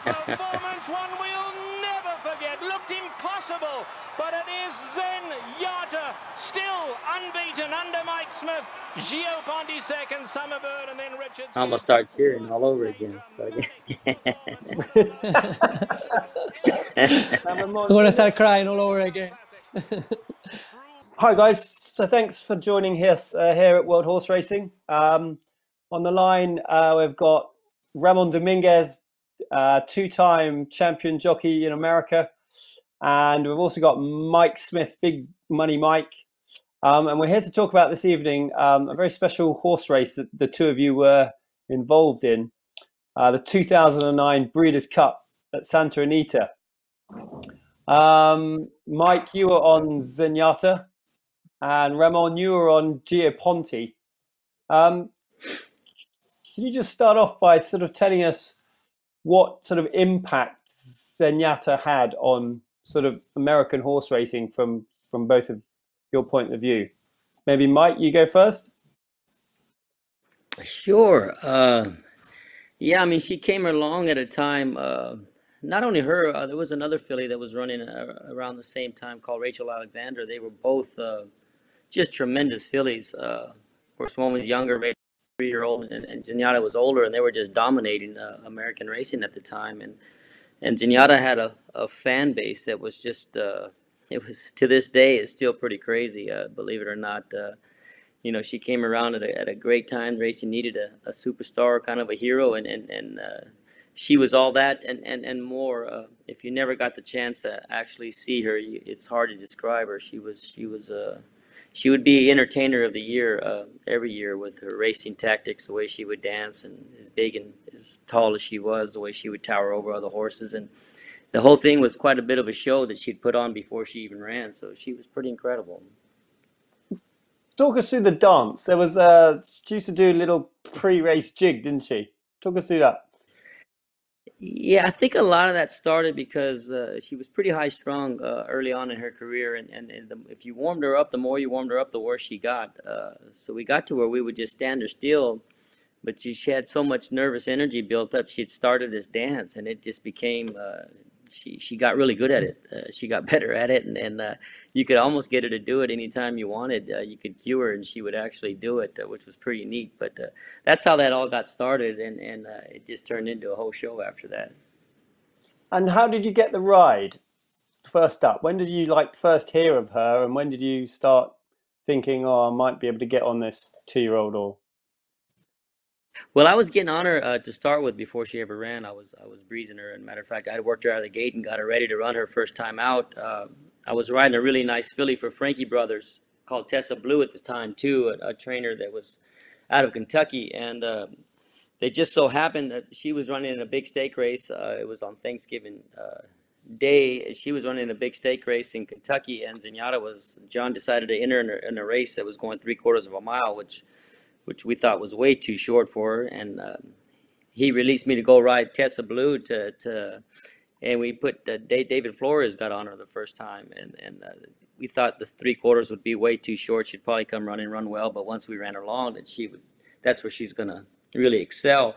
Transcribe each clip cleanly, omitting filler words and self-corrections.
performance one we'll never forget. Looked impossible, but it is Zenyatta still unbeaten under Mike Smith. Gio Ponti second, Summerbird, and then Richards. I almost start cheering all over again. So I'm going to start crying all over again. Hi, guys. So thanks for joining us here at World Horse Racing. On the line, we've got Ramon Domínguez, two-time champion jockey in America. And we've also got Mike Smith, Big Money Mike. And we're here to talk about this evening a very special horse race that the two of you were involved in, the 2009 Breeders' Cup at Santa Anita. Mike, you were on Zenyatta, and Ramon, you were on Gio Ponti. Can you just start off by sort of telling us what sort of impact Zenyatta had on sort of American horse racing from both of your point of view? Maybe Mike, you go first. Sure. Yeah, I mean, she came along at a time. Not only her, there was another filly that was running around the same time called Rachel Alexandra. They were both just tremendous fillies. Of course, one was younger, 3-year-old, and Zenyatta was older, and they were just dominating American racing at the time. And Zenyatta had a fan base that was just, it was, to this day, is still pretty crazy, believe it or not. You know, she came around at a great time. Racing needed a superstar, kind of a hero, and she was all that and more. If you never got the chance to actually see her, it's hard to describe her. She would be entertainer of the year every year with her racing tactics, the way she would dance, and as big and as tall as she was, the way she would tower over other horses. And the whole thing was quite a bit of a show that she'd put on before she even ran. So she was pretty incredible. Talk us through the dance. There was she used to do a little pre-race jig, didn't she? Talk us through that. Yeah, I think a lot of that started because she was pretty high strung early on in her career, and if you warmed her up, the more you warmed her up, the worse she got. So we got to where we would just stand her still, but she had so much nervous energy built up. She'd started this dance, and it just became. She got really good at it. She got better at it, and you could almost get her to do it anytime you wanted. You could cue her, and she would actually do it, which was pretty neat. But that's how that all got started, and it just turned into a whole show after that. And how did you get the ride first up? When did you first hear of her, and when did you start thinking, oh, I might be able to get on this 2-year-old? Or well, I was getting on her to start with before she ever ran. I was breezing her. And matter of fact, I had worked her out of the gate and got her ready to run her first time out. I was riding a really nice filly for Frankie Brothers called Tessa Blue at this time too, a trainer that was out of Kentucky. And they just so happened that she was running in a big stake race. It was on Thanksgiving Day. She was running a big stake race in Kentucky, and John decided to enter in a race that was going 3/4 of a mile, which we thought was way too short for her, and he released me to go ride Tessa Blue and we put David Flores got on her the first time, and we thought the 3/4 would be way too short. She'd probably come run well, but once we ran her long, that's where she's gonna really excel.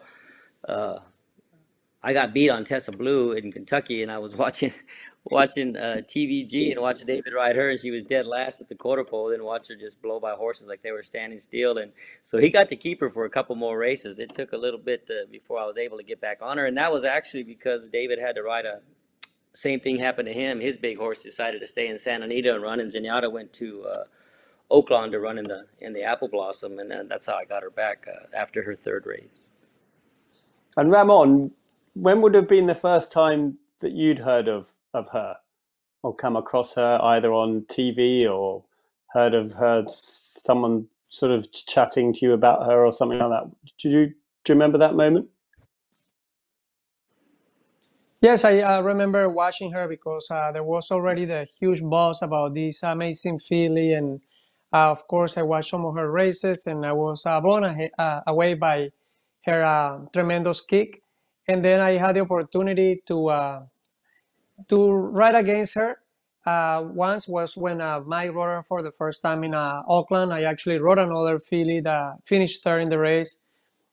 I got beat on Tessa Blue in Kentucky, and I was watching TVG and watching David ride her, and she was dead last at the quarter pole. Then watch her just blow by horses like they were standing still, and so he got to keep her for a couple more races. It took a little bit before I was able to get back on her, and that was actually because David had to ride same thing happened to him. His big horse decided to stay in Santa Anita and run, and Zenyatta went to Oaklawn to run in the Apple Blossom, and that's how I got her back after her third race. And Ramon, when would have been the first time that you'd heard of her or come across her either on TV or heard someone sort of chatting to you about her or something like that? Do you remember that moment? Yes, I remember watching her because there was already the huge buzz about this amazing filly, and of course I watched some of her races, and I was blown away by her tremendous kick. And then I had the opportunity to ride against her. Once was when Mike rode her for the first time in Auckland. I actually rode another filly that finished third in the race.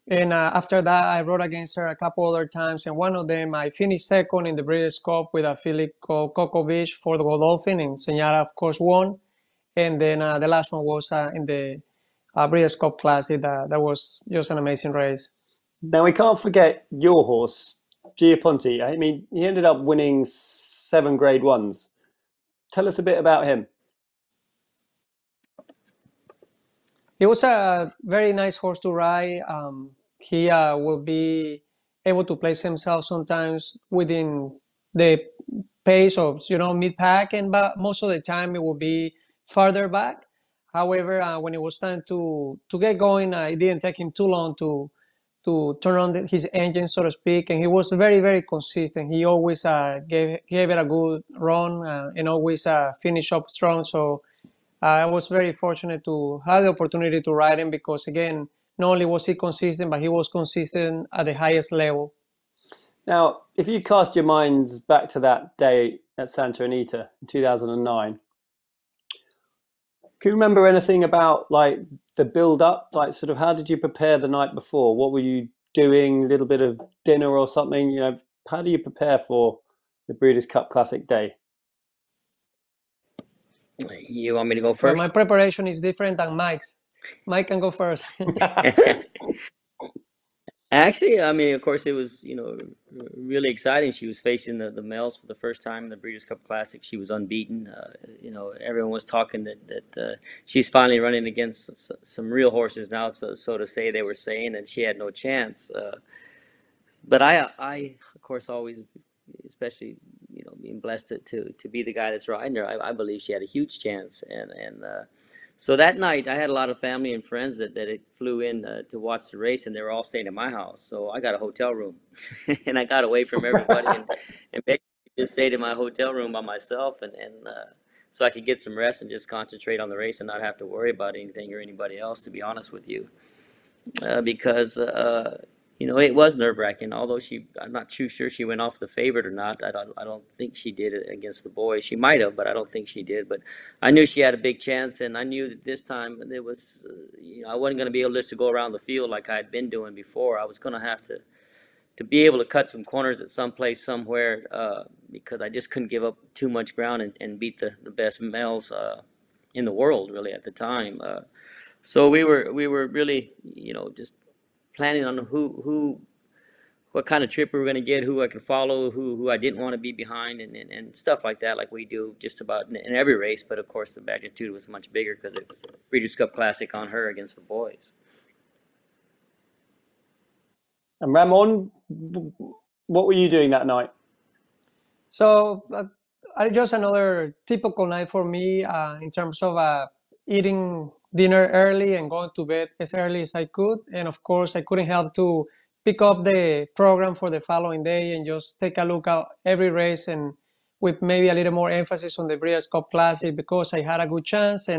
And after that, I rode against her a couple other times, and one of them I finished second in the Breeders' Cup with a filly called Coco Beach for the Godolphin, and Zenyatta, of course, won. And then the last one was in the Breeders' Cup Classic. That was just an amazing race. Now, we can't forget your horse, Gio Ponti. I mean, he ended up winning 7 Grade 1s. Tell us a bit about him. He was a very nice horse to ride. He will be able to place himself sometimes within the pace of mid pack, but most of the time it will be farther back. However, when it was time to get going, it didn't take him too long to turn on his engine, so to speak, and he was very, very consistent. He always gave it a good run and always finished up strong. So I was very fortunate to have the opportunity to ride him because, again, not only was he consistent, but he was consistent at the highest level. Now, if you cast your minds back to that day at Santa Anita in 2009, can you remember anything about like the build-up? Like, sort of, how did you prepare the night before? What were you doing? A little bit of dinner or something? You know, how do you prepare for the Breeders' Cup Classic Day? You want me to go Well, first? my preparation is different than Mike's. Mike can go first. Actually, I mean, of course, it was, really exciting. She was facing the males for the first time in the Breeders' Cup Classic. She was unbeaten. Everyone was talking that she's finally running against some real horses now, so to say. They were saying that she had no chance. But I, of course, always, especially, being blessed to be the guy that's riding her, I believe she had a huge chance. And so that night, I had a lot of family and friends that flew in to watch the race, and they were all staying at my house. So I got a hotel room, and I got away from everybody and basically just stayed in my hotel room by myself, and so I could get some rest and just concentrate on the race and not have to worry about anything or anybody else, to be honest with you. Because it was nerve-wracking. Although I'm not too sure she went off the favorite or not. I don't think she did it against the boys. She might have, but I don't think she did. But I knew she had a big chance, and I knew that this time there was, I wasn't going to be able just to go around the field like I had been doing before. I was going to have to be able to cut some corners at some place somewhere because I just couldn't give up too much ground and beat the best males in the world really at the time. So we were really, just planning on what kind of trip we were going to get, who I could follow, who I didn't want to be behind, and stuff like that, like we do just about in every race. But of course, the magnitude was much bigger because it was a Breeders' Cup Classic on her against the boys. And Ramon, what were you doing that night? So just another typical night for me in terms of eating dinner early and going to bed as early as I could. And of course, I couldn't help to pick up the program for the following day and just take a look at every race, and with maybe a little more emphasis on the Breeders' Cup Classic because I had a good chance.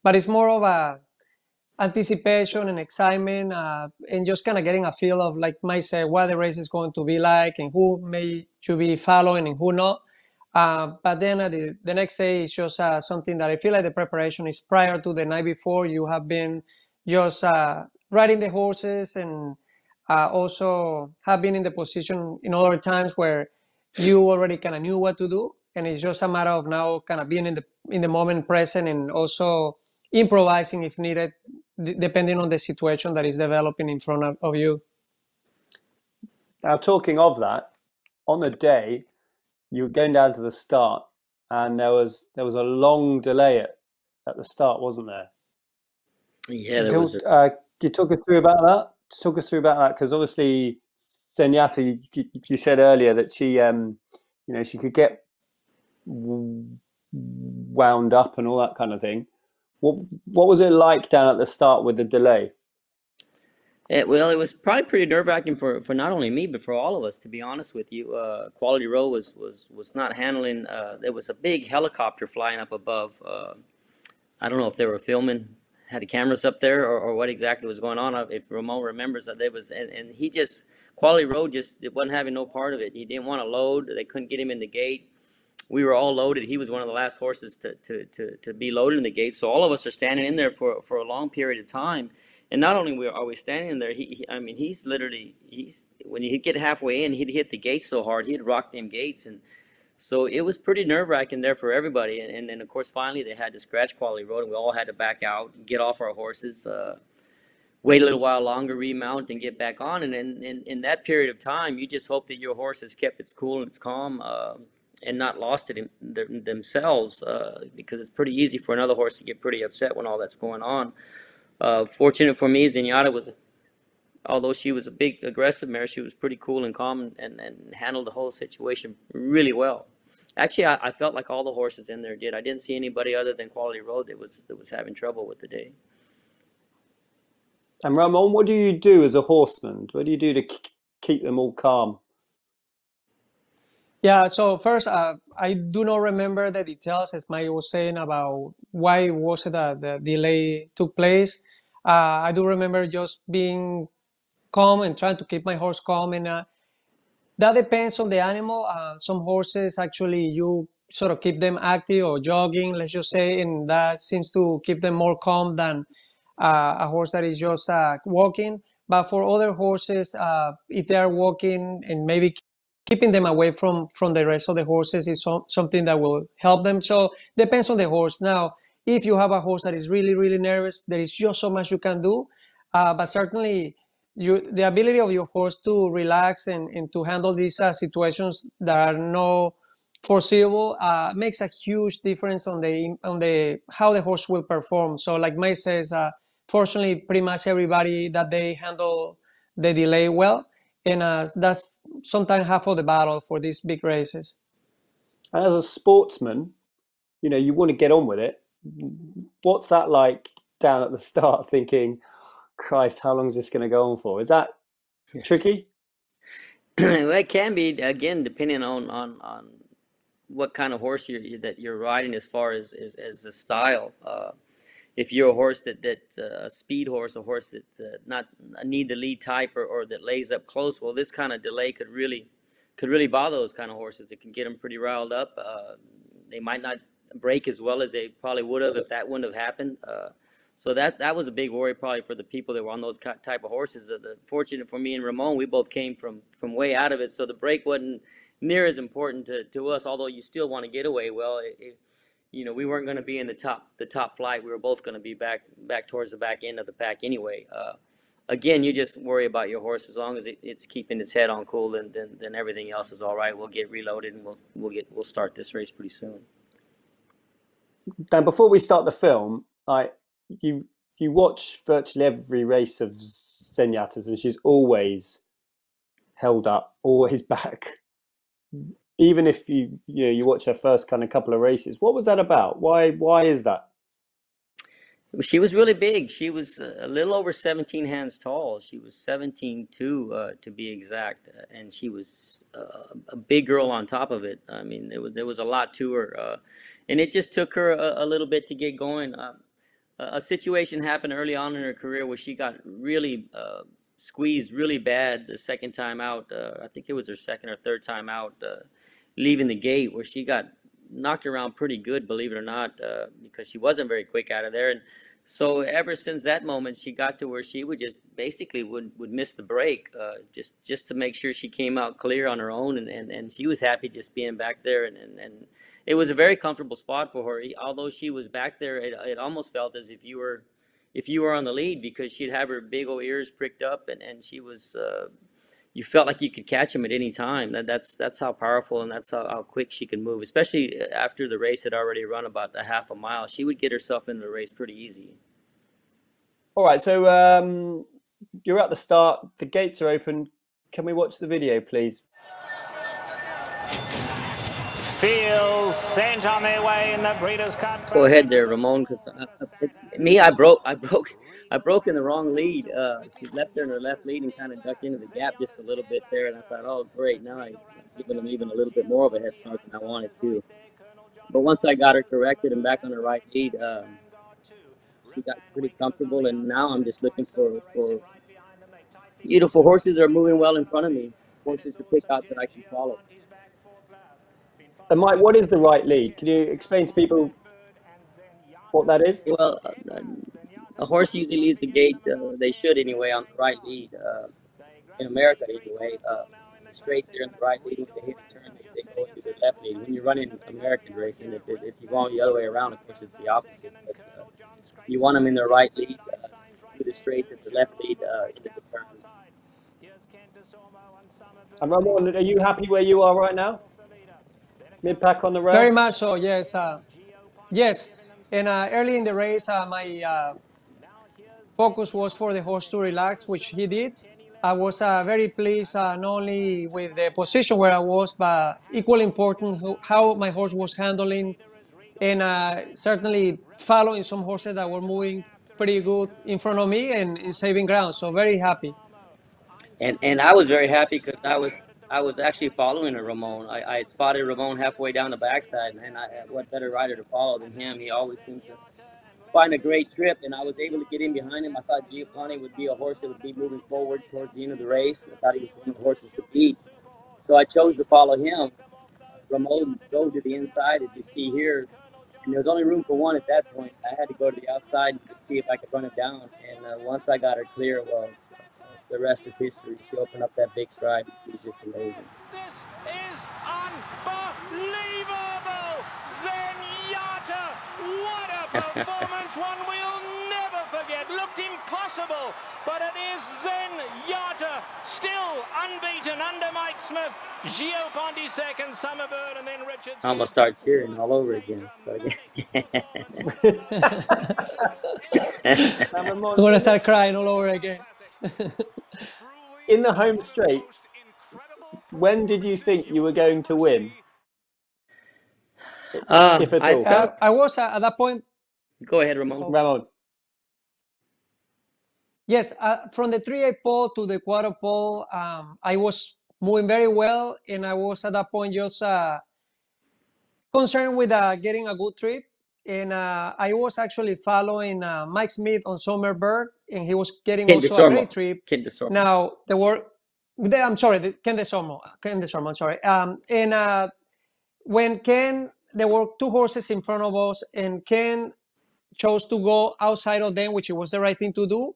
But it's more of a anticipation and excitement and just kind of getting a feel of, like Mike said, what the race is going to be like and who may you be following and who not. But then the next day is just something that I feel like the preparation is prior to the night before. You have been just riding the horses and also have been in the position in other times where you already kind of knew what to do. And it's just a matter of now kind of being in the moment present and also improvising if needed, depending on the situation that is developing in front of you. Now, talking of that, on the day, you were going down to the start, and there was a long delay at the start, wasn't there? Yeah, there was. Can you talk us through about that? Talk us through about that, because obviously Zenyatta, you said earlier that she, she could get wound up and all that kind of thing. What was it like down at the start with the delay? Well, it was probably pretty nerve-wracking for not only me but for all of us, to be honest with you. Quality Row was not handling. There was a big helicopter flying up above. I don't know if they were filming, had the cameras up there, or what exactly was going on. If Ramon remembers that, there was, and he just, Quality Row just wasn't having no part of it. He didn't want to load. They couldn't get him in the gate. We were all loaded. He was one of the last horses to be loaded in the gate. So all of us are standing in there for a long period of time. And not only are we standing there, I mean, when he'd get halfway in, he'd hit the gates so hard, he'd rock them gates. And so it was pretty nerve-wracking there for everybody. And then, of course, finally they had to scratch quality road, and we all had to back out, get off our horses, wait a little while longer, remount, and get back on. And then in that period of time, you just hope that your horse has kept its cool and its calm, and not lost it themselves, because it's pretty easy for another horse to get pretty upset when all that's going on. Fortunate for me, Zenyatta although she was a big aggressive mare, she was pretty cool and calm, and handled the whole situation really well. Actually, I felt like all the horses in there did. I didn't see anybody other than Quality Road that was having trouble with the day. And Ramon, what do you do as a horseman? What do you do to keep them all calm? Yeah, so first, I do not remember the details, as Mike was saying, about why was it that the delay took place. I do remember just being calm and trying to keep my horse calm, and that depends on the animal. Some horses, actually, you sort of keep them active or jogging, let's just say, and that seems to keep them more calm than a horse that is just walking. But for other horses, if they are walking and maybe keeping them away from the rest of the horses is something that will help them. So depends on the horse. Now, if you have a horse that is really, really nervous, there is just so much you can do. But certainly, the ability of your horse to relax and to handle these situations that are no foreseeable makes a huge difference on the how the horse will perform. So, like May says, fortunately, pretty much everybody that they handle the delay well. And that's sometimes half of the battle for these big races. And as a sportsman, you want to get on with it. What's that like down at the start, thinking, Christ, how long is this going to go on for? Is that tricky? Well, it can be, again, depending on what kind of horse that you're riding, as far as the style. If you're a horse that a speed horse, a horse that not need the lead type, or that lays up close, well, this kind of delay could really bother those kind of horses. It can get them pretty riled up. They might not break as well as they probably would have if that wouldn't have happened. So that was a big worry probably for the people that were on those type of horses. Fortunate for me and Ramon, we both came from way out of it, so the break wasn't near as important to us. Although you still want to get away well. We weren't going to be in the top flight. We were both going to be back towards the back end of the pack anyway. Again, you just worry about your horse. As long as it's keeping its head on cool, then everything else is all right. We'll get reloaded, and we'll start this race pretty soon. Now, before we start the film, you watch virtually every race of Zenyatta's, and she's always held up, always back. Even if you watch her first kind of couple of races, what was that about? Why is that? She was really big. She was a little over 17 hands tall. She was 17.2 to be exact, and she was a big girl on top of it. I mean, there was a lot to her, and it just took her a little bit to get going. A situation happened early on in her career where she got really squeezed really bad the second time out. I think it was her second or third time out, leaving the gate, where she got knocked around pretty good, believe it or not, because she wasn't very quick out of there. And so ever since that moment, she got to where she would just basically would miss the break, just to make sure she came out clear on her own. And she was happy just being back there. And it was a very comfortable spot for her. Although she was back there, it almost felt as if you were on the lead, because she'd have her big old ears pricked up, and she was, you felt like you could catch him at any time. That's how powerful and that's how quick she can move, especially after the race had already run about a half a mile. She would get herself into the race pretty easy. All right, so you're at the start. The gates are open. Can we watch the video, please? Fields sent on their way in the Breeders' Cup. Go ahead there, Ramon, because I broke in the wrong lead. She left her in her left lead and kind of ducked into the gap just a little bit there, and I thought, oh great, now I'm giving them even a little bit more of a head start than I wanted to. But once I got her corrected and back on her right lead, she got pretty comfortable, and now I'm just looking for beautiful horses that are moving well in front of me, horses to pick out that I can follow. And Mike, what is the right lead? Can you explain to people what that is? Well, A horse usually leads the gate. They should anyway on the right lead. In America anyway, the straights are in the right lead. When they hit a turn, they go into the left lead. When you're running American racing, if you go on the other way around, of course it's the opposite. But you want them in their right lead through the straights, and the left lead into the turns. And Ramon, are you happy where you are right now? Mid-pack on the rail? Very much so, yes. Yes. And early in the race, my focus was for the horse to relax, which he did. I was very pleased not only with the position where I was, but equally important how my horse was handling, and certainly following some horses that were moving pretty good in front of me and saving ground. So very happy. And I was very happy because I was actually following a Ramon. I had spotted Ramon halfway down the backside, and what better rider to follow than him? He always seems to find a great trip, and I was able to get in behind him. I thought Gio Ponti would be a horse that would be moving forward towards the end of the race. I thought he was one of the horses to beat, so I chose to follow him. Ramon drove to the inside, as you see here, and there was only room for one at that point. I had to go to the outside to see if I could run it down, and once I got her clear, well, the rest is history. She opened up that big stride. It was just amazing. This is unbelievable! Zenyatta! What a performance! One we'll never forget. Looked impossible, but it is Zenyatta, still unbeaten under Mike Smith. Gio Ponti second, Summerbird, and then Richards. I almost start cheering all over again. So I'm going to start crying all over again. In the home straight, when did you think you were going to win? If at all. I was at that point. Go ahead, Ramon. Ramon. Yes, from the 3/8 pole to the quarter pole, I was moving very well, and I was at that point just concerned with getting a good trip. And I was actually following Mike Smith on Summerbird, and he was getting also a great trip. Now, I'm sorry, Ken DeSormo, I'm sorry. And when Ken, there were two horses in front of us, and Ken chose to go outside of them, which was the right thing to do.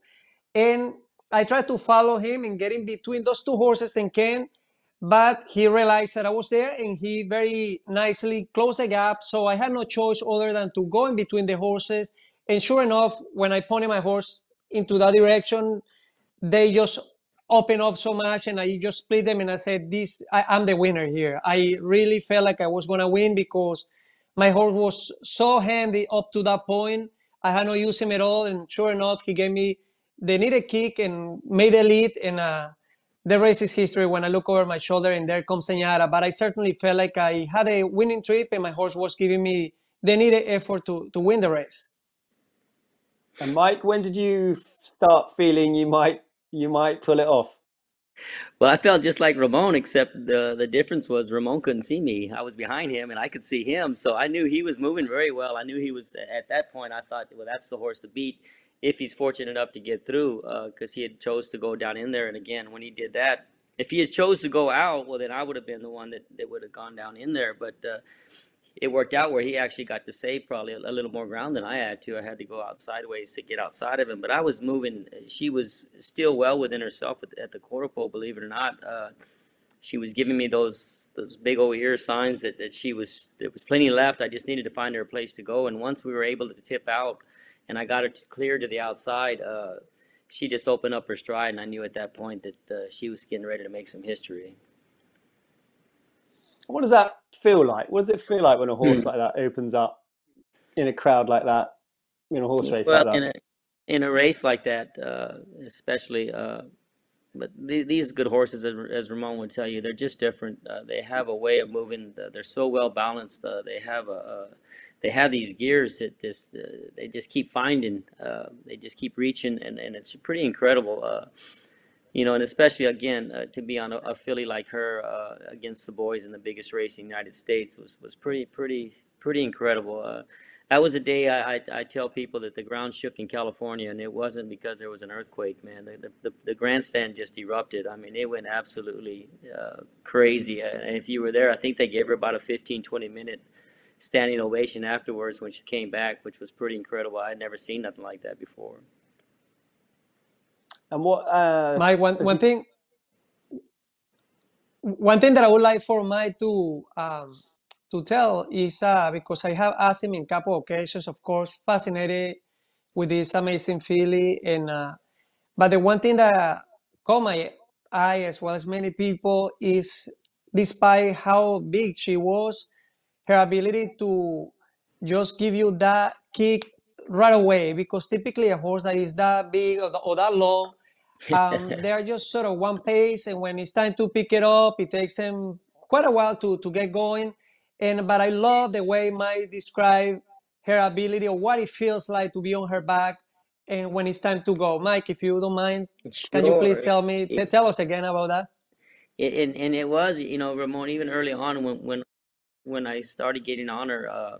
And I tried to follow him and get in between those two horses and Ken, but he realized that I was there, and he very nicely closed the gap. So I had no choice other than to go in between the horses. And sure enough, when I pointed my horse into that direction, they just opened up so much, and I just split them, and I said, I'm the winner here. I really felt like I was going to win because my horse was so handy up to that point. I had no use him at all, and sure enough, he gave me the needed kick and made the lead, and the race is history when I look over my shoulder and there comes Zenyatta. But I certainly felt like I had a winning trip, and my horse was giving me the needed effort to win the race. And Mike, when did you start feeling you might pull it off? Well, I felt just like Ramon, except the difference was Ramon couldn't see me. I was behind him, and I could see him, so I knew he was moving very well. I knew he was, at that point, I thought, well, that's the horse to beat if he's fortunate enough to get through, because he had chose to go down in there. And again, when he did that, if he had chose to go out, well, then I would have been the one that would have gone down in there. But it worked out where he actually got to save probably a little more ground than I had to. I had to go out sideways to get outside of him, but I was moving. She was still well within herself at the quarter pole, believe it or not. She was giving me those big old ear signs that there was plenty left. I just needed to find her a place to go. And once we were able to tip out and I got her clear to the outside, she just opened up her stride, and I knew at that point that she was getting ready to make some history. What does that feel like? What does it feel like when a horse like that opens up in a crowd like that, in a horse race like that? In a race like that, especially, but these good horses, as Ramon would tell you, they're just different. They have a way of moving. They're so well balanced. They have these gears that they just keep finding. They just keep reaching, and it's pretty incredible. And especially, again, to be on a filly like her against the boys in the biggest race in the United States was pretty incredible. That was a day I tell people that the ground shook in California, and it wasn't because there was an earthquake, man. The grandstand just erupted. I mean, it went absolutely crazy. And if you were there, I think they gave her about a 15-20 minute standing ovation afterwards when she came back, which was pretty incredible. I had never seen nothing like that before. And what Mike, one thing that I would like for Mike to tell is because I have asked him in a couple of occasions, of course, fascinated with this amazing filly, and but the one thing that caught my eye, as well as many people, is despite how big she was, her ability to just give you that kick right away. Because typically a horse that is that big or that long, they are just sort of one pace, and when it's time to pick it up, it takes them quite a while to get going. But I love the way Mike described her ability, or what it feels like to be on her back, and when it's time to go. Mike, if you don't mind, can you please Sure. tell us again about that? And it was, Ramon, even early on when I started getting on her,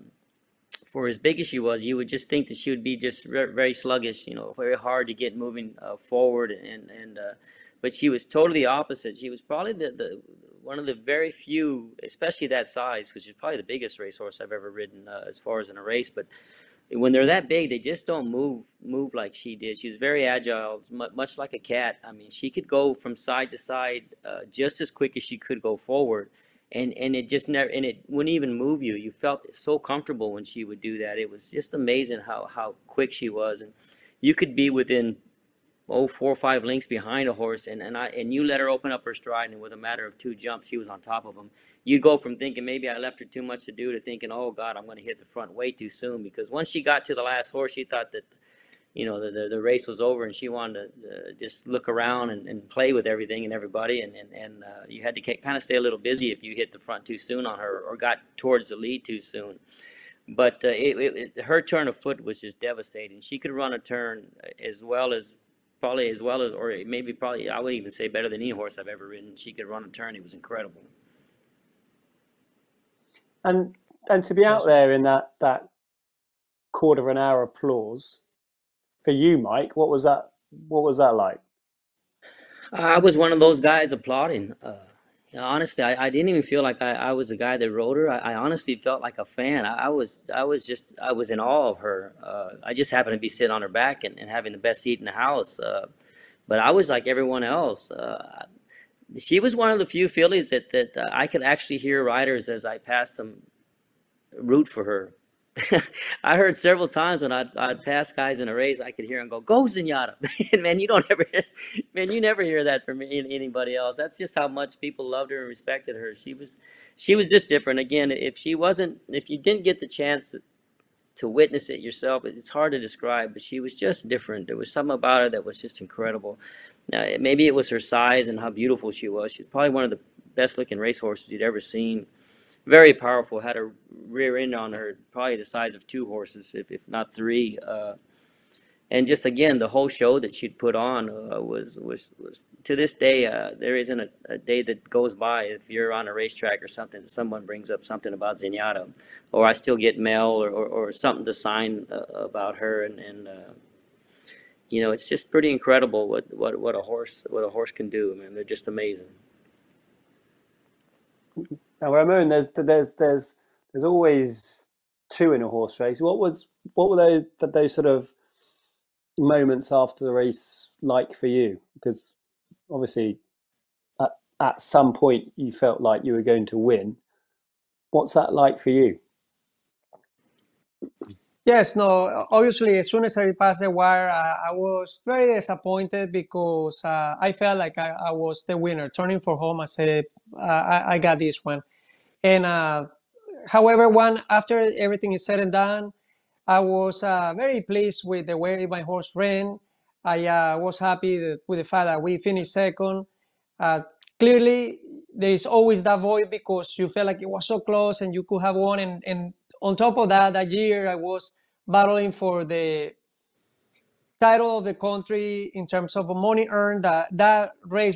for as big as she was, you would just think that she would be just very sluggish, very hard to get moving forward, but she was totally opposite. She was probably the one of the very few, especially that size, which is probably the biggest racehorse I've ever ridden as far as in a race. But when they're that big, they just don't move like she did. She was very agile, much like a cat. I mean, she could go from side to side just as quick as she could go forward, and it just never, and it wouldn't even move you. You felt so comfortable when she would do that. It was just amazing how quick she was, and you could be within 4 or 5 lengths behind a horse, and you let her open up her stride, and with a matter of 2 jumps, she was on top of him. You go from thinking maybe I left her too much to do to thinking, oh God, I'm going to hit the front way too soon, because once she got to the last horse, she thought that the race was over, and she wanted to just look around and play with everything and everybody, and you had to kind of stay a little busy if you hit the front too soon on her or got towards the lead too soon. But her turn of foot was just devastating. She could run a turn probably as well as, or maybe probably, I would even say better than any horse I've ever ridden. She could run a turn. It was incredible. And to be out there in that quarter of an hour applause for you, Mike, what was that like? I was one of those guys applauding. Honestly, I didn't even feel like I was the guy that rode her. I honestly felt like a fan. I was in awe of her. I just happened to be sitting on her back and having the best seat in the house. But I was like everyone else. She was one of the few fillies that I could actually hear riders as I passed them root for her. I heard several times when I'd pass guys in a race, I could hear them go Zenyatta. And man, you never hear that from anybody else. That's just how much people loved her and respected her. She was just different. Again, if you didn't get the chance to witness it yourself, it's hard to describe, but she was just different. There was something about her that was just incredible. Maybe it was her size and how beautiful she was. She's probably one of the best looking racehorses you'd ever seen. Very powerful, had a rear end on her, probably the size of 2 horses, if not 3. And just again, the whole show that she'd put on was to this day, there isn't a day that goes by if you're on a racetrack or something, someone brings up something about Zenyatta, or I still get mail or something to sign about her, and it's just pretty incredible what a horse can do. I mean, they're just amazing. Now, Ramon, there's always 2 in a horse race. What were those sort of moments after the race like for you? Because obviously, at some point you felt like you were going to win. What's that like for you? Yes, no, obviously, as soon as I passed the wire, I was very disappointed because I felt like I was the winner. Turning for home, I said, I got this one. And however, after everything is said and done, I was very pleased with the way my horse ran. I was happy with the fact that we finished second. Clearly, there is always that void because you felt like it was so close and you could have won. And on top of that year I was battling for the title of the country in terms of money earned.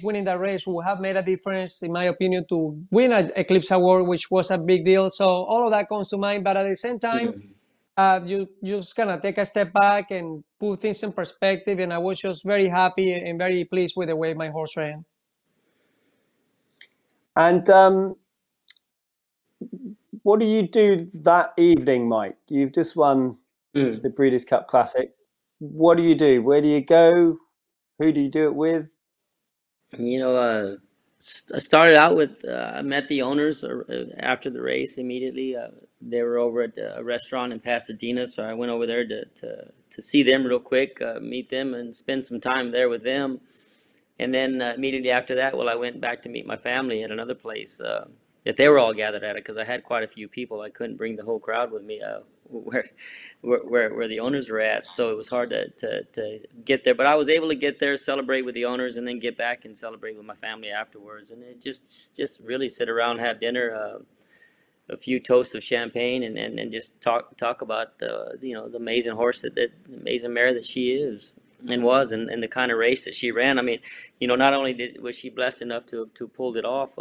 Winning that race would have made a difference, in my opinion, to win an Eclipse award, which was a big deal. So all of that comes to mind. But at the same time, you just kind of take a step back and put things in perspective. And I was just very happy and very pleased with the way my horse ran. And what do you do that evening, Mike? You've just won the Breeders' Cup Classic. What do you do? Where do you go? Who do you do it with? I started out with I met the owners after the race immediately. They were over at a restaurant in Pasadena, so I went over there to see them real quick, meet them, and spend some time there with them. And then immediately after that, I went back to meet my family at another place that they were all gathered at it, because I had quite a few people. I couldn't bring the whole crowd with me where the owners were at, so it was hard to get there. But I was able to get there, celebrate with the owners, and then get back and celebrate with my family afterwards. And it just really sit around, have dinner, a few toasts of champagne, and just talk about the amazing horse the amazing mare that she is and was, and the kind of race that she ran. I mean, not only was she blessed enough to pull it off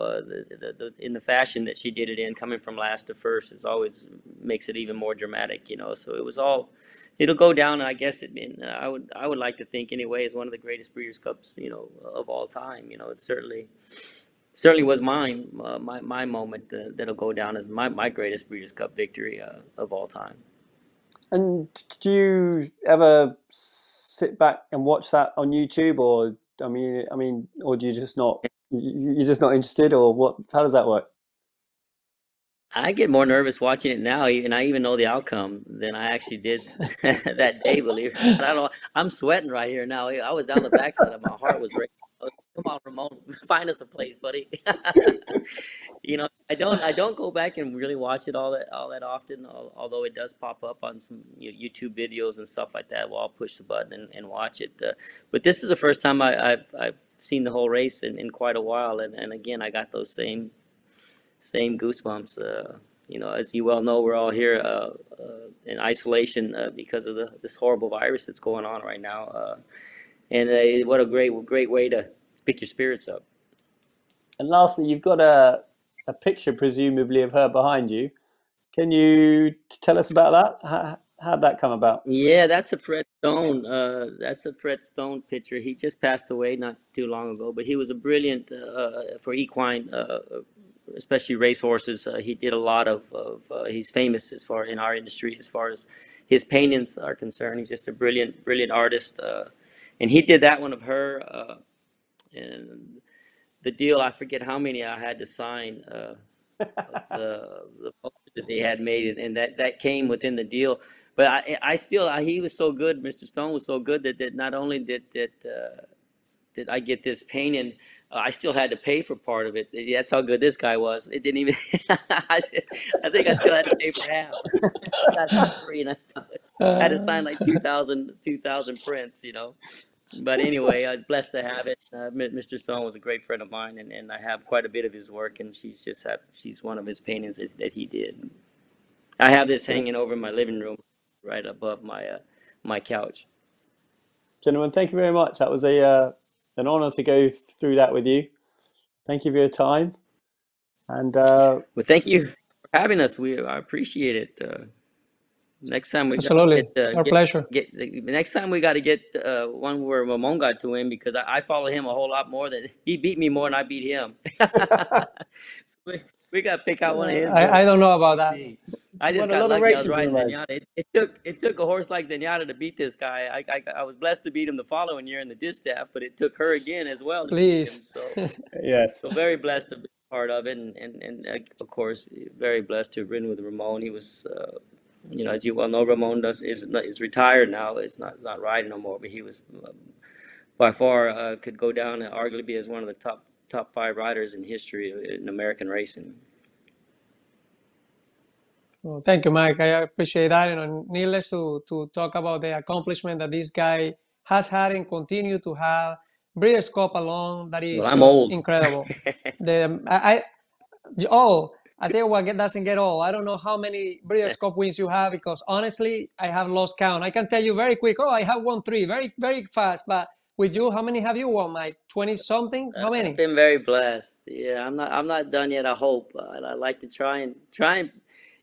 in the fashion that she did it in, coming from last to first, is always makes it even more dramatic. So it was all. It'll go down, and I guess I would like to think anyway, as one of the greatest Breeders' Cups of all time. It certainly was my moment that'll go down as my greatest Breeders' Cup victory of all time. And do you ever sit back and watch that on YouTube, or or do you just not? You're just not interested, or what? How does that work? I get more nervous watching it now, and I even know the outcome than I actually did that day. Believe it or not, I don't know. I'm sweating right here now. I was down the backside of my heart was racing. Come on, Ramon, find us a place, buddy. I don't go back and really watch it all that often. Although it does pop up on some YouTube videos and stuff like that. Well, I'll push the button and watch it. But this is the first time I've seen the whole race in quite a while, and again, I got those same goosebumps. As you well know, we're all here in isolation because of this horrible virus that's going on right now. And what a great way to pick your spirits up. And lastly, you've got a picture, presumably, of her behind you. Can you tell us about that? How'd that come about? Yeah, that's a Fred Stone. That's a Fred Stone picture. He just passed away not too long ago, but he was a brilliant for equine, especially racehorses. He did a lot of he's famous as far in our industry as far as his paintings are concerned. He's just a brilliant artist, and he did that one of her. And the deal, I forget how many I had to sign of the poster that they had made, and that came within the deal. But I still, he was so good. Mr. Stone was so good that not only did I get this painting, I still had to pay for part of it. That's how good this guy was. It didn't even. I think I still had to pay for half. Not free, and I had to sign like 2,000 prints. But anyway, I was blessed to have it. Mr. Stone was a great friend of mine, and I have quite a bit of his work, and she's one of his paintings that he did. I have this hanging over my living room, right above my couch. Gentlemen, thank you very much. That was an honor to go through that with you. Thank you for your time. And well, thank you for having us. I appreciate it. Next time we absolutely our pleasure. Next time we got to get one where Ramon got to win, because I follow him a whole lot more than he beat me more than I beat him. So we got to pick out one of his. I don't know about that. I just got lucky. I was riding Zenyatta. It took a horse like Zenyatta to beat this guy. I was blessed to beat him the following year in the distaff, but it took her again as well. Please. To beat him, so yes. So very blessed to be part of it, and of course very blessed to have ridden with Ramon. He was. As you well know, Ramon is retired now. It's not riding no more. But he was by far could go down and arguably as one of the top 5 riders in history in American racing. Well, thank you, Mike. I appreciate that. Needless to talk about the accomplishment that this guy has had and continue to have. Breeders' Cup alone, that is just incredible. I tell you what, doesn't get old. I don't know how many Breeders' Cup wins you have, because honestly, I have lost count. I can tell you very quick, I have won 3, very, very fast. But with you, how many have you won, Mike? 20-something? How many? I've been very blessed. Yeah, I'm not done yet. I hope. I'd like to try and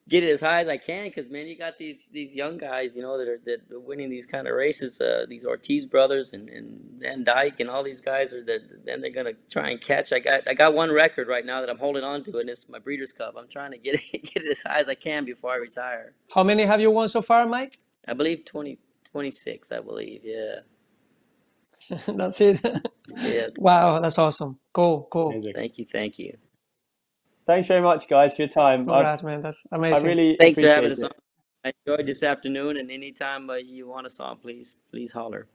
get it as high as I can, because man, you got these young guys, that are winning these kind of races. These Ortiz brothers and Van Dyke and all these guys then they're gonna try and catch. I got one record right now that I'm holding on to, and it's my Breeders' Cup. I'm trying to get it as high as I can before I retire. How many have you won so far, Mike? I believe 26. I believe, yeah. That's it. Yeah. Wow, that's awesome. Cool. Amazing. Thank you. Thanks very much, guys, for your time. Congrats, man. That's I amazing. really Thanks for appreciate having us it. on. I enjoyed this afternoon, and anytime you want us on, please holler.